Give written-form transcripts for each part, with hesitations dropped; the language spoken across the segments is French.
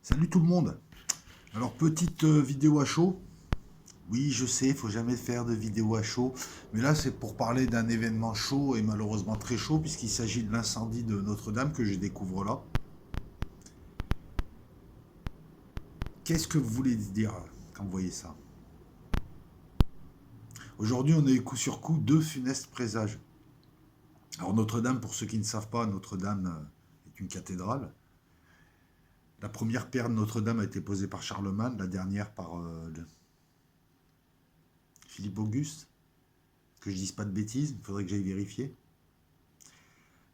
Salut tout le monde. Alors petite vidéo à chaud. Oui, je sais, il faut jamais faire de vidéo à chaud, mais là c'est pour parler d'un événement chaud et malheureusement très chaud puisqu'il s'agit de l'incendie de Notre-Dame que je découvre là. Qu'est-ce que vous voulez dire quand vous voyez ça? Aujourd'hui, on a eu coup sur coup deux funestes présages. Alors Notre-Dame, pour ceux qui ne savent pas, Notre-Dame est une cathédrale. La première pierre de Notre-Dame a été posée par Charlemagne, la dernière par Philippe Auguste. Que je dise pas de bêtises, il faudrait que j'aille vérifier.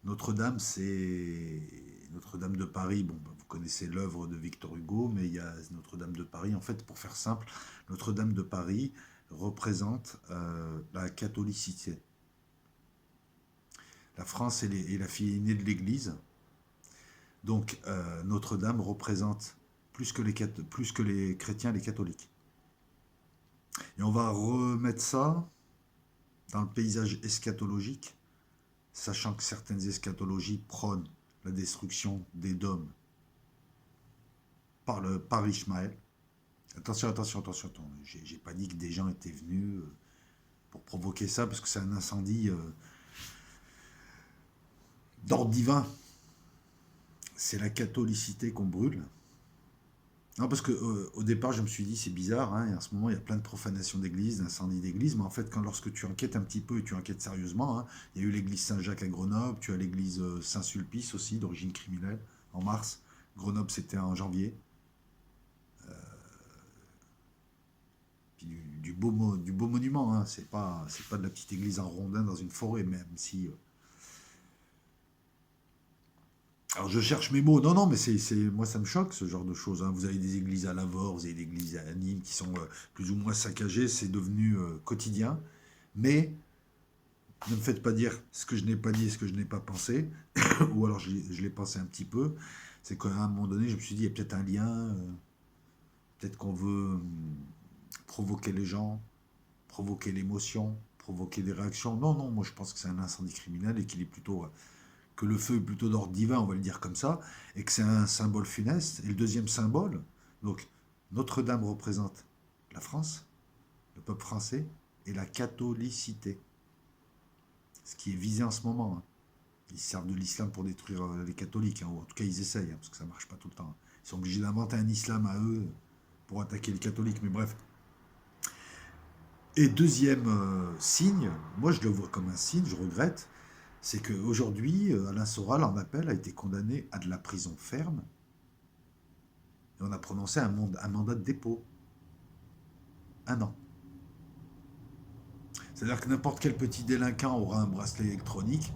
Notre-Dame, c'est Notre-Dame de Paris. Bon, bah, vous connaissez l'œuvre de Victor Hugo, mais il y a Notre-Dame de Paris. En fait, pour faire simple, Notre-Dame de Paris représente la catholicité. La France est la fille aînée de l'Église. Donc, Notre-Dame représente plus que les chrétiens, les catholiques. Et on va remettre ça dans le paysage eschatologique, sachant que certaines eschatologies prônent la destruction des dômes par Ishmaël. Attention, attention, attention, attention. J'ai pas dit que des gens étaient venus pour provoquer ça, parce que c'est un incendie d'ordre divin. C'est la catholicité qu'on brûle. Non, parce que au départ, je me suis dit, c'est bizarre, hein, et en ce moment, il y a plein de profanations d'église, d'incendies d'église, mais en fait, lorsque tu enquêtes un petit peu et tu enquêtes sérieusement, hein, il y a eu l'église Saint-Jacques à Grenoble, tu as l'église Saint-Sulpice aussi, d'origine criminelle, en mars. Grenoble, c'était en janvier. Puis du beau monument, hein. C'est pas de la petite église en rondin dans une forêt, même si. Alors je cherche mes mots. Non, non, mais moi ça me choque ce genre de choses, hein. Vous avez des églises à Lavore, vous avez des églises à Nîmes qui sont plus ou moins saccagées, c'est devenu quotidien. Mais ne me faites pas dire ce que je n'ai pas dit et ce que je n'ai pas pensé, ou alors je l'ai pensé un petit peu. C'est qu'à un moment donné, je me suis dit, il y a peut-être un lien, peut-être qu'on veut provoquer les gens, provoquer l'émotion, provoquer des réactions. Non, non, moi je pense que c'est un incendie criminel et qu'il est plutôt que le feu est plutôt d'ordre divin, on va le dire comme ça, et que c'est un symbole funeste. Et le deuxième symbole, donc Notre-Dame représente la France, le peuple français et la catholicité, ce qui est visé en ce moment, hein. Ils servent de l'islam pour détruire les catholiques, hein, ou en tout cas ils essayent, hein, parce que ça marche pas tout le temps. Ils sont obligés d'inventer un islam à eux pour attaquer les catholiques, mais bref. Et deuxième signe, moi je le vois comme un signe, je regrette, c'est qu'aujourd'hui, Alain Soral, en appel, a été condamné à de la prison ferme et on a prononcé un mandat de dépôt. 1 an. C'est-à-dire que n'importe quel petit délinquant aura un bracelet électronique.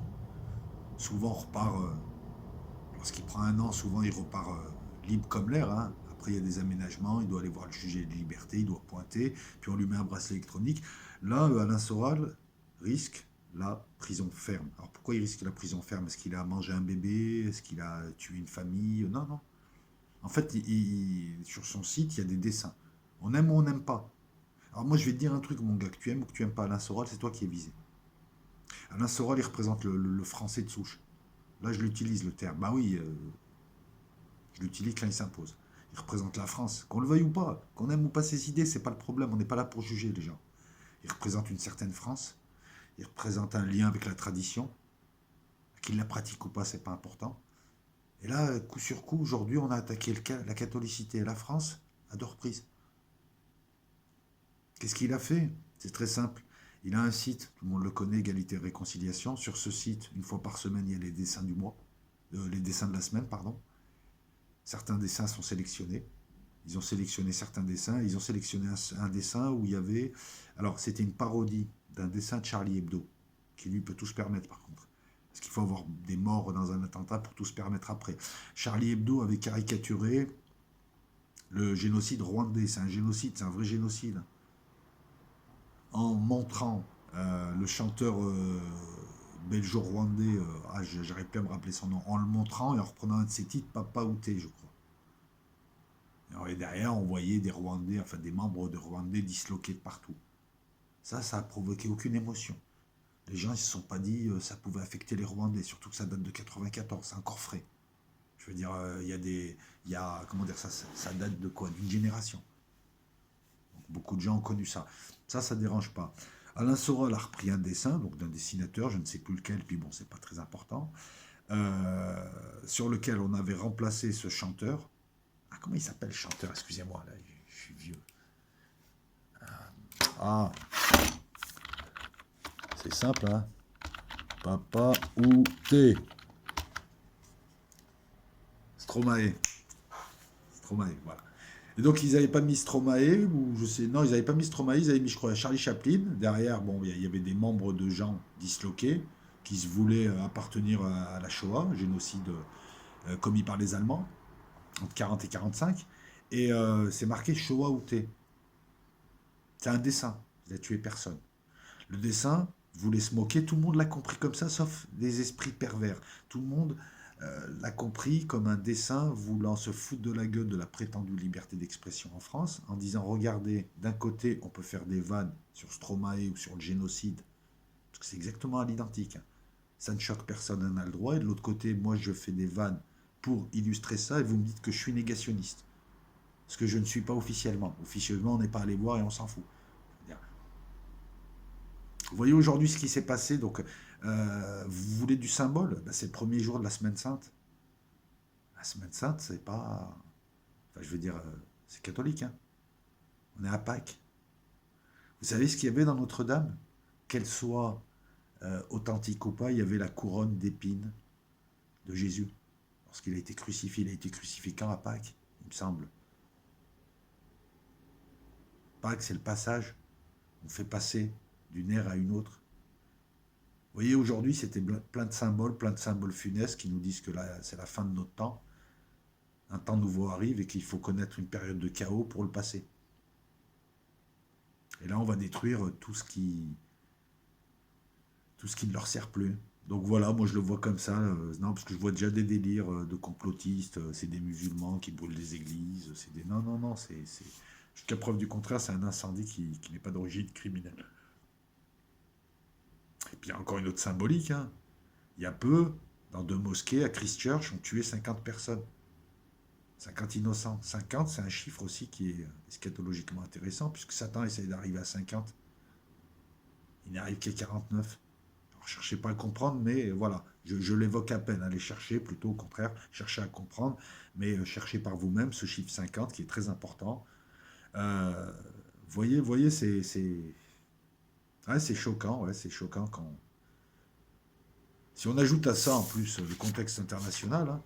Souvent, on repart. Lorsqu'il prend 1 an, souvent, il repart libre comme l'air, hein. Après, il y a des aménagements, il doit aller voir le juge de liberté, il doit pointer, puis on lui met un bracelet électronique. Là, Alain Soral risque la prison ferme. Alors pourquoi il risque la prison ferme? Est-ce qu'il a mangé un bébé? Est-ce qu'il a tué une famille? Non, non. En fait, sur son site, il y a des dessins. On aime ou on n'aime pas. Alors moi, je vais te dire un truc, mon gars, que tu aimes ou que tu aimes pas Alain Soral, c'est toi qui es visé. Alain Soral, il représente le français de souche. Là, je l'utilise, le terme. Bah oui, je l'utilise quand il s'impose. Il représente la France. Qu'on le veuille ou pas, qu'on aime ou pas ses idées, c'est pas le problème. On n'est pas là pour juger les gens. Il représente une certaine France. Il représente un lien avec la tradition. Qu'il la pratique ou pas, c'est pas important. Et là, coup sur coup, aujourd'hui, on a attaqué la catholicité et la France à 2 reprises. Qu'est-ce qu'il a fait? C'est très simple. Il a un site, tout le monde le connaît, Égalité et Réconciliation. Sur ce site, une fois par semaine, il y a les dessins du mois, les dessins de la semaine, pardon. Certains dessins sont sélectionnés. Ils ont sélectionné certains dessins. Ils ont sélectionné un dessin où il y avait. Alors, c'était une parodie d'un dessin de Charlie Hebdo, qui lui peut tout se permettre par contre. Parce qu'il faut avoir des morts dans un attentat pour tout se permettre après. Charlie Hebdo avait caricaturé le génocide rwandais. C'est un génocide, c'est un vrai génocide, en montrant le chanteur belgeo-rwandais, j'arrive plus à me rappeler son nom, en le montrant et en reprenant un de ses titres, Papa Outé, je crois. Et derrière, on voyait des Rwandais, enfin des membres de Rwandais disloqués de partout. Ça a provoqué aucune émotion. Les gens ne se sont pas dit ça pouvait affecter les Rwandais, surtout que ça date de 94, c'est encore frais. Je veux dire, comment dire, ça date de quoi? D'une génération. Donc, beaucoup de gens ont connu ça. Ça dérange pas. Alain Soral a repris un dessin, donc d'un dessinateur, je ne sais plus lequel, puis bon, c'est pas très important, euh, sur lequel on avait remplacé ce chanteur. Ah, comment il s'appelle, chanteur? Excusez-moi, là, je suis vieux. Ah, c'est simple, hein. Papa ou T. Stromae. Stromae, voilà. Et donc, ils n'avaient pas mis Stromae, ou je sais, non, ils n'avaient pas mis Stromae, ils avaient mis, je crois, Charlie Chaplin. Derrière, bon, il y avait des membres de gens disloqués qui se voulaient appartenir à la Shoah, génocide commis par les Allemands, entre 40 et 45. Et c'est marqué Shoah ou T. C'est un dessin. Il n'a tué personne. Le dessin voulait se moquer, tout le monde l'a compris comme ça, sauf des esprits pervers. Tout le monde l'a compris comme un dessin voulant se foutre de la gueule de la prétendue liberté d'expression en France, en disant, regardez, d'un côté, on peut faire des vannes sur Stromae ou sur le génocide, parce que c'est exactement à l'identique, hein. Ça ne choque personne, on a le droit, et de l'autre côté, moi, je fais des vannes pour illustrer ça, et vous me dites que je suis négationniste, ce que je ne suis pas officiellement. Officiellement, on n'est pas allé voir et on s'en fout. Vous voyez aujourd'hui ce qui s'est passé, donc vous voulez du symbole? Ben, c'est le premier jour de la semaine sainte. La semaine sainte, c'est pas. Enfin, je veux dire, c'est catholique, hein. On est à Pâques. Vous savez ce qu'il y avait dans Notre-Dame? Qu'elle soit authentique ou pas, il y avait la couronne d'épines de Jésus. Lorsqu'il a été crucifié, il a été crucifié quand à Pâques, il me semble. Pâques, c'est le passage. On fait passer d'une ère à une autre. Vous voyez, aujourd'hui, c'était plein de symboles funestes qui nous disent que là, c'est la fin de notre temps. Un temps nouveau arrive et qu'il faut connaître une période de chaos pour le passer. Et là, on va détruire tout ce qui ne leur sert plus. Donc voilà, moi je le vois comme ça. Non, parce que je vois déjà des délires de complotistes. C'est des musulmans qui brûlent des églises. C'est des. Non, non, non, c'est. Jusqu'à preuve du contraire, c'est un incendie qui n'est pas d'origine criminelle. Et puis il y a encore une autre symbolique, hein. Il y a peu, dans deux mosquées à Christchurch, on tué 50 personnes. 50 innocents. 50, c'est un chiffre aussi qui est eschatologiquement intéressant, puisque Satan essaye d'arriver à 50. Il n'arrive qu'à 49. Alors, cherchez pas à comprendre, mais voilà, je l'évoque à peine. Allez chercher, plutôt au contraire, cherchez à comprendre, mais cherchez par vous-même ce chiffre 50 qui est très important. Euh, voyez, ouais, c'est choquant, ouais, c'est choquant quand. Si on ajoute à ça en plus le contexte international,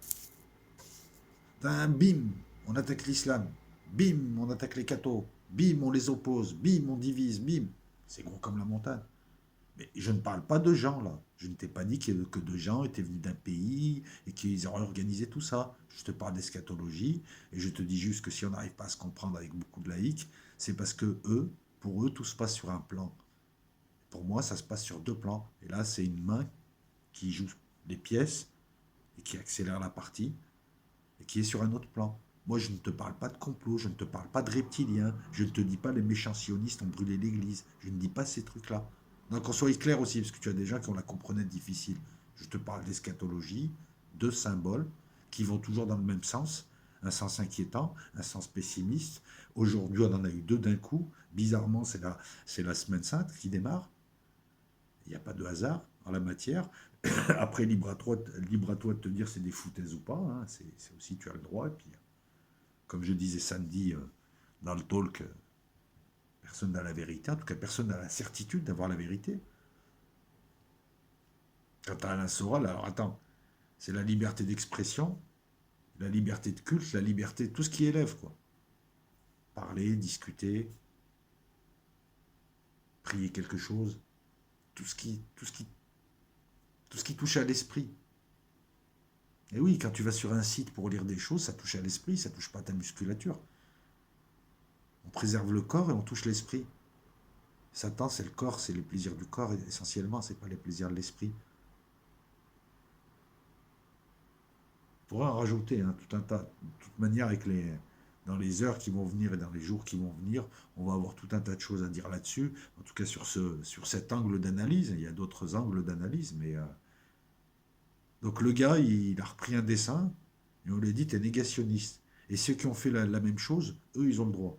hein, bim, on attaque l'islam, bim, on attaque les cathos, bim, on les oppose, bim, on divise, bim. C'est gros comme la montagne. Mais je ne parle pas de gens là. Je ne t'ai pas dit que deux gens étaient venus d'un pays et qu'ils auraient organisé tout ça. Je te parle d'eschatologie et je te dis juste que si on n'arrive pas à se comprendre avec beaucoup de laïcs, c'est parce que eux, pour eux, tout se passe sur un plan. Pour moi, ça se passe sur deux plans. Et là, c'est une main qui joue les pièces et qui accélère la partie et qui est sur un autre plan. Moi, je ne te parle pas de complot, je ne te parle pas de reptiliens, je ne te dis pas les méchants sionistes ont brûlé l'église, je ne dis pas ces trucs-là. Donc, qu'on soit clair aussi, parce que tu as des gens qui ont la comprenette difficile. Je te parle d'eschatologie, de symboles, qui vont toujours dans le même sens, un sens inquiétant, un sens pessimiste. Aujourd'hui, on en a eu deux d'un coup. Bizarrement, c'est la semaine sainte qui démarre. Il n'y a pas de hasard en la matière. Après, libre à toi de te dire c'est des foutaises ou pas, hein. C'est aussi, tu as le droit. Et puis, comme je disais samedi dans le talk, personne n'a la vérité. En tout cas, personne n'a la certitude d'avoir la vérité. Quant à Alain Soral, alors attends, c'est la liberté d'expression, la liberté de culte, la liberté, tout ce qui élève, quoi. Parler, discuter, prier quelque chose, tout ce qui, tout ce qui, tout ce qui touche à l'esprit. Et oui, quand tu vas sur un site pour lire des choses, ça touche à l'esprit, ça touche pas à ta musculature. On préserve le corps et on touche l'esprit. Satan, c'est le corps, c'est les plaisirs du corps, essentiellement, c'est pas les plaisirs de l'esprit. On pourra en rajouter, hein, tout un tas. De toute manière, dans les heures qui vont venir et dans les jours qui vont venir, on va avoir tout un tas de choses à dire là-dessus. En tout cas, sur cet angle d'analyse. Il y a d'autres angles d'analyse, mais donc le gars, il a repris un dessin Et on lui a dit, t'es négationniste. Et ceux qui ont fait la même chose, eux, ils ont le droit.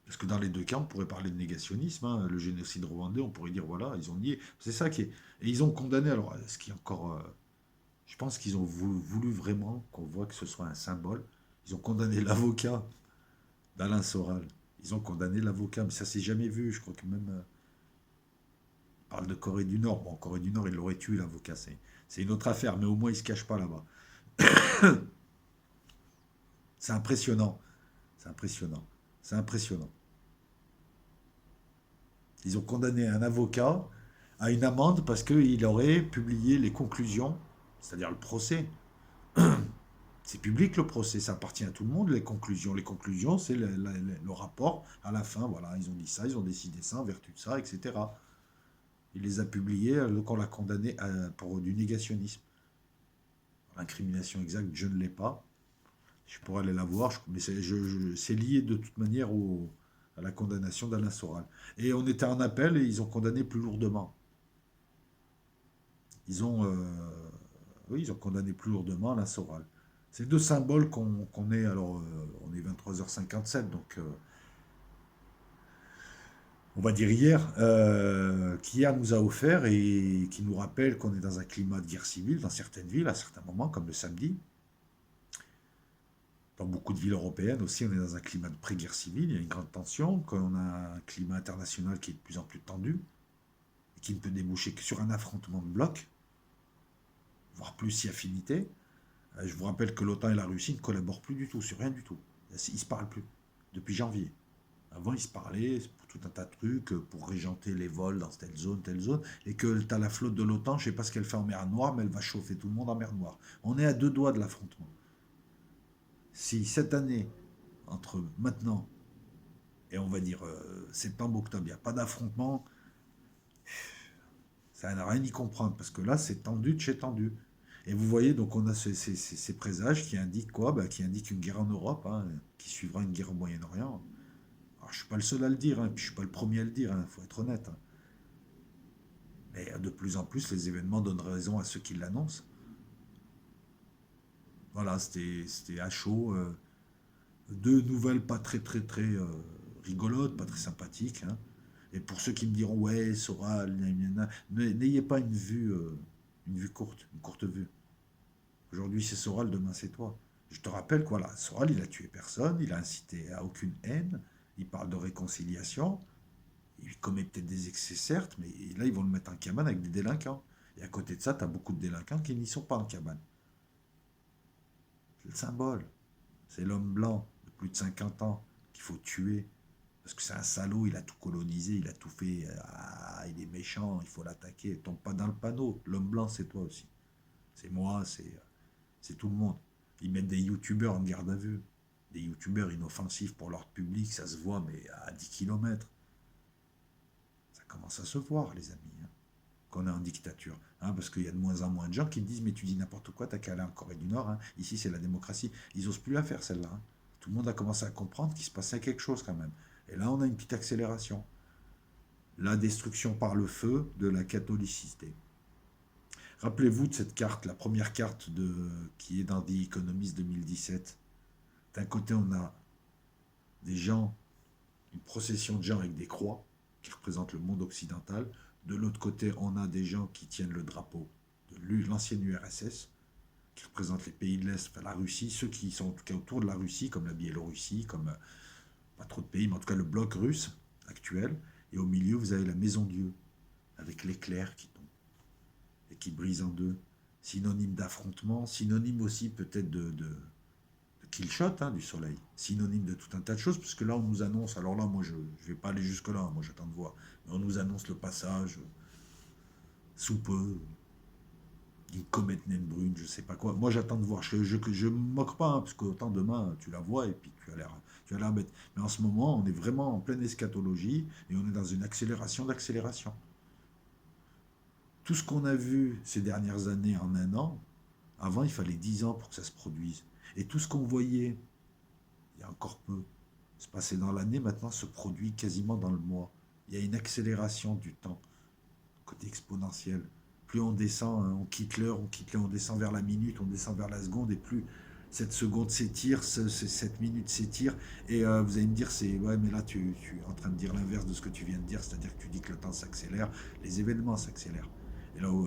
Parce que dans les deux cas, on pourrait parler de négationnisme, hein. Le génocide rwandais, on pourrait dire, voilà, ils ont nié. C'est ça qui est. Et ils ont condamné, alors, ce qui est encore. Je pense qu'ils ont voulu vraiment qu'on voit que ce soit un symbole. Ils ont condamné l'avocat d'Alain Soral. Ils ont condamné l'avocat, mais ça s'est jamais vu. Je crois que même. On parle de Corée du Nord. Bon, en Corée du Nord, ils l'auraient tué, l'avocat. C'est une autre affaire, mais au moins, ils ne se cachent pas là-bas. C'est impressionnant. C'est impressionnant. C'est impressionnant. Ils ont condamné un avocat à une amende parce qu'il aurait publié les conclusions, c'est-à-dire le procès. C'est public le procès, ça appartient à tout le monde, les conclusions. Les conclusions, c'est le rapport à la fin. Voilà, ils ont dit ça, ils ont décidé ça en vertu de ça, etc. Il les a publiés, donc on l'a condamné pour du négationnisme. L'incrimination exacte, je ne l'ai pas. Je pourrais aller la voir, mais c'est lié de toute manière à la condamnation d'Alain Soral. Et on était en appel et ils ont condamné plus lourdement. Ils ont, oui, ils ont condamné plus lourdement Alain Soral. C'est deux symboles qu'on est, alors on est 23h57, donc on va dire hier, qu'hier nous a offert et qui nous rappelle qu'on est dans un climat de guerre civile dans certaines villes, à certains moments, comme le samedi. Dans beaucoup de villes européennes aussi, on est dans un climat de pré-guerre civile, il y a une grande tension, qu'on a un climat international qui est de plus en plus tendu, et qui ne peut déboucher que sur un affrontement de blocs, voire plus si affinité. Je vous rappelle que l'OTAN et la Russie ne collaborent plus du tout, sur rien du tout. Ils ne se parlent plus, depuis janvier. Avant, ils se parlaient pour tout un tas de trucs, pour régenter les vols dans telle zone, et que tu as la flotte de l'OTAN, je ne sais pas ce qu'elle fait en mer Noire, mais elle va chauffer tout le monde en mer Noire. On est à deux doigts de l'affrontement. Si cette année, entre maintenant et on va dire septembre-octobre, il n'y a pas d'affrontement, ça n'a rien y comprendre, parce que là, c'est tendu de chez tendu. Et vous voyez, donc on a ces présages qui indiquent quoi? Bah, qui indiquent une guerre en Europe, hein, qui suivra une guerre au Moyen-Orient. Alors, je ne suis pas le seul à le dire, hein, puis je ne suis pas le premier à le dire, il faut être honnête, hein. Mais de plus en plus, les événements donnent raison à ceux qui l'annoncent. Voilà, c'était à chaud. Deux nouvelles pas très rigolotes, pas très sympathiques, hein. Et pour ceux qui me diront, ouais, Soral, n'ayez pas une vue courte, une courte vue. Aujourd'hui, c'est Soral, demain, c'est toi. Je te rappelle que voilà, Soral, il a tué personne, il a incité à aucune haine, il parle de réconciliation, il commet peut-être des excès, certes, mais là, ils vont le mettre en cabane avec des délinquants. Et à côté de ça, tu as beaucoup de délinquants qui n'y sont pas en cabane. C'est le symbole. C'est l'homme blanc de plus de 50 ans qu'il faut tuer. Parce que c'est un salaud, il a tout colonisé, il a tout fait. Ah, il est méchant, il faut l'attaquer. Tombe pas dans le panneau. L'homme blanc, c'est toi aussi. C'est moi, c'est tout le monde. Ils mettent des youtubeurs en garde à vue. Des youtubeurs inoffensifs pour l'ordre public, ça se voit, mais à 10 kilomètres. Ça commence à se voir, les amis, hein, qu'on est en dictature. Hein, parce qu'il y a de moins en moins de gens qui me disent, mais tu dis n'importe quoi, t'as qu'à aller en Corée du Nord. Hein. Ici, c'est la démocratie. Ils n'osent plus la faire, celle-là. Hein. Tout le monde a commencé à comprendre qu'il se passait quelque chose quand même. Et là, on a une petite accélération. La destruction par le feu de la catholicité. Rappelez-vous de cette carte, la première carte qui est dans The Economist 2017. D'un côté, on a des gens, une procession de gens avec des croix qui représentent le monde occidental. De l'autre côté, on a des gens qui tiennent le drapeau de l'ancienne URSS, qui représentent les pays de l'Est, enfin la Russie, ceux qui sont en tout cas autour de la Russie, comme la Biélorussie, comme pas trop de pays, mais en tout cas le bloc russe actuel. Et au milieu, vous avez la Maison Dieu, avec l'éclair qui tombe et qui brise en deux. Synonyme d'affrontement, synonyme aussi peut-être de kill shot, hein, du soleil. Synonyme de tout un tas de choses, puisque là on nous annonce, alors là moi je ne vais pas aller jusque-là, hein, moi j'attends de voir, mais on nous annonce le passage sous peu d'une comète naine brune, je sais pas quoi. Moi j'attends de voir, je me moque pas, hein, parce qu'autant demain tu la vois et puis tu as l'air bête. Mais en ce moment on est vraiment en pleine eschatologie et on est dans une accélération d'accélération. Tout ce qu'on a vu ces dernières années en un an, avant il fallait 10 ans pour que ça se produise. Et tout ce qu'on voyait il y a encore peu se passer dans l'année, maintenant se produit quasiment dans le mois. Il y a une accélération du temps, côté exponentiel. plus on descend, hein, on quitte l'heure, on descend vers la minute, on descend vers la seconde, et plus cette seconde s'étire, cette minute s'étire, et vous allez me dire, c'est ouais, mais là tu es en train de dire l'inverse de ce que tu viens de dire, c'est-à-dire que tu dis que le temps s'accélère, les événements s'accélèrent.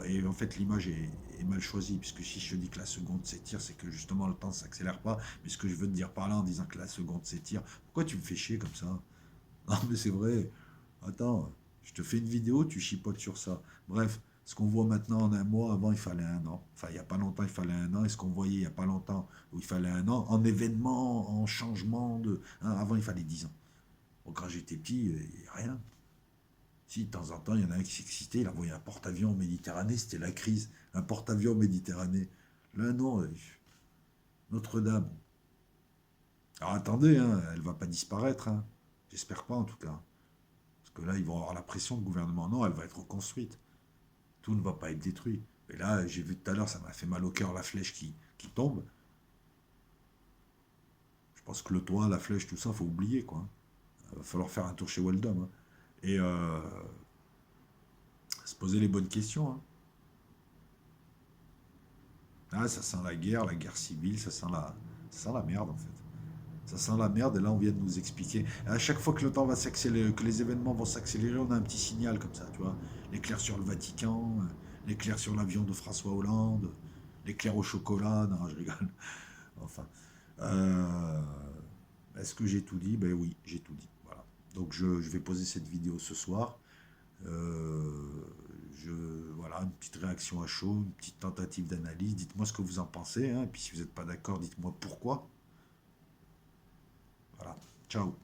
Et en fait, l'image est mal choisie, puisque si je te dis que la seconde s'étire, c'est que justement le temps ne s'accélère pas, mais ce que je veux te dire par là en disant que la seconde s'étire, pourquoi tu me fais chier comme ça? Non, mais c'est vrai. Attends, je te fais une vidéo, tu chipotes sur ça. Bref, ce qu'on voit maintenant en un mois, avant il fallait un an. Enfin, il n'y a pas longtemps, il fallait un an. Et ce qu'on voyait il n'y a pas longtemps, où il fallait un an, en événement, en changement de. Hein, avant, il fallait 10 ans. Bon, quand j'étais petit, il n'y a rien. Si, de temps en temps, il y en a un qui s'excitait, il envoyait un porte-avions en Méditerranée, c'était la crise. Un porte-avions en Méditerranée. Là, non, Notre-Dame. Alors attendez, hein, elle va pas disparaître, hein. J'espère pas en tout cas. Parce que là, ils vont avoir la pression, le gouvernement. Non, elle va être reconstruite. Tout ne va pas être détruit. Et là, j'ai vu tout à l'heure, ça m'a fait mal au cœur, la flèche qui tombe. Je pense que le toit, la flèche, tout ça, faut oublier, quoi. Il va falloir faire un tour chez Weldom, hein. Et se poser les bonnes questions, hein. Ah, ça sent la guerre civile, ça sent la merde, en fait. Ça sent la merde, et là, on vient de nous expliquer. Et à chaque fois que le temps va s'accélérer, que les événements vont s'accélérer, on a un petit signal comme ça, tu vois. L'éclair sur le Vatican, l'éclair sur l'avion de François Hollande, l'éclair au chocolat. Non, je rigole. Enfin. Euh, Est-ce que j'ai tout dit? Ben oui, j'ai tout dit. Voilà. Donc je vais poser cette vidéo ce soir. Euh, voilà, une petite réaction à chaud, une petite tentative d'analyse. Dites-moi ce que vous en pensez, hein. Et puis si vous n'êtes pas d'accord, dites-moi pourquoi. Voilà. Ciao.